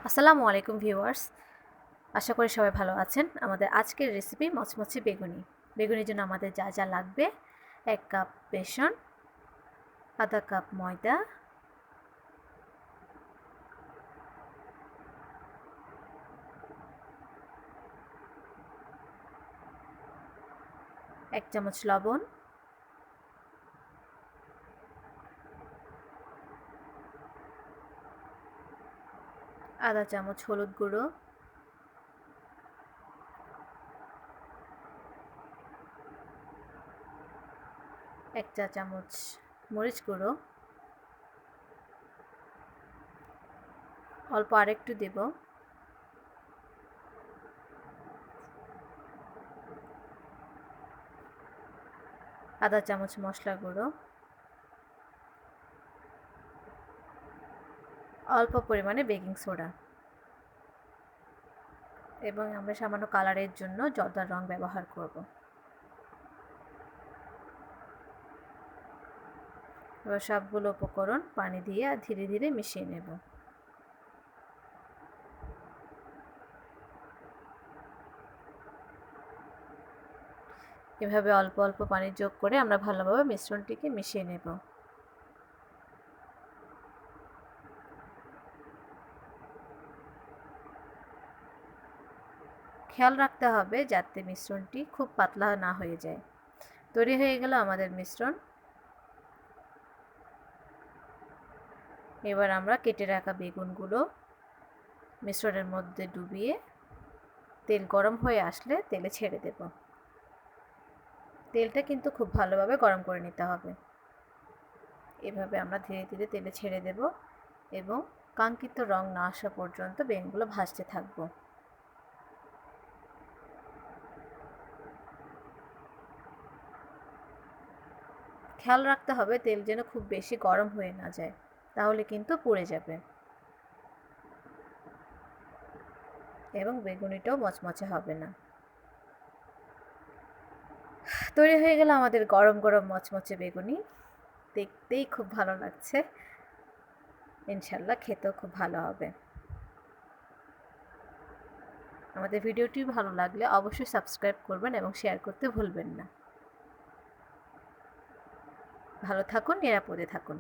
আসসালামু আলাইকুম ভিউয়ার্স, আশা করি সবাই ভালো আছেন। আমাদের আজকের রেসিপি মচমচে বেগুনি। বেগুনির জন্য আমাদের যা যা লাগবে: 1 কাপ বেসন, আধা কাপ ময়দা, এক চামচ লবণ, আধা চামচ হলুদ গুঁড়ো, এক চা চামচ মরিচ গুঁড়ো, অল্প আরেকটু দেব, আধা চামচ মশলা গুঁড়ো, অল্প পরিমাণে বেকিং সোডা এবং আমরা সামান্য কালারের জন্য জর্দার রং ব্যবহার করব। এবার সবগুলো উপকরণ পানি দিয়ে ধীরে ধীরে মিশিয়ে নেব। এভাবে অল্প অল্প পানি যোগ করে আমরা ভালোভাবে মিশ্রণটিকে মিশিয়ে নেব। খেয়াল রাখতে হবে যাতে মিশ্রণটি খুব পাতলা না হয়ে যায়। তৈরি হয়ে গেল আমাদের মিশ্রণ। এবার আমরা কেটে রাখা বেগুনগুলো মিশ্রণের মধ্যে ডুবিয়ে তেল গরম হয়ে আসলে তেলে ছেড়ে দেব। তেলটা কিন্তু খুব ভালোভাবে গরম করে নিতে হবে। এভাবে আমরা ধীরে ধীরে তেলে ছেড়ে দেব এবং কাঙ্ক্ষিত রং না আসা পর্যন্ত বেগুনগুলো ভাজতে থাকব। খেয়াল রাখতে হবে তেল যেন খুব বেশি গরম হয়ে না যায়, তাহলে কিন্তু পুড়ে যাবে এবং বেগুনিটাও মচমচে হবে না। তৈরি হয়ে গেল আমাদের গরম গরম মচমচে বেগুনি। দেখতেই খুব ভালো লাগছে, ইনশাল্লাহ খেতেও খুব ভালো হবে। আমাদের ভিডিওটি ভালো লাগলে অবশ্যই সাবস্ক্রাইব করবেন এবং শেয়ার করতে ভুলবেন না। ভালো থাকুন, নিরাপদে থাকুন।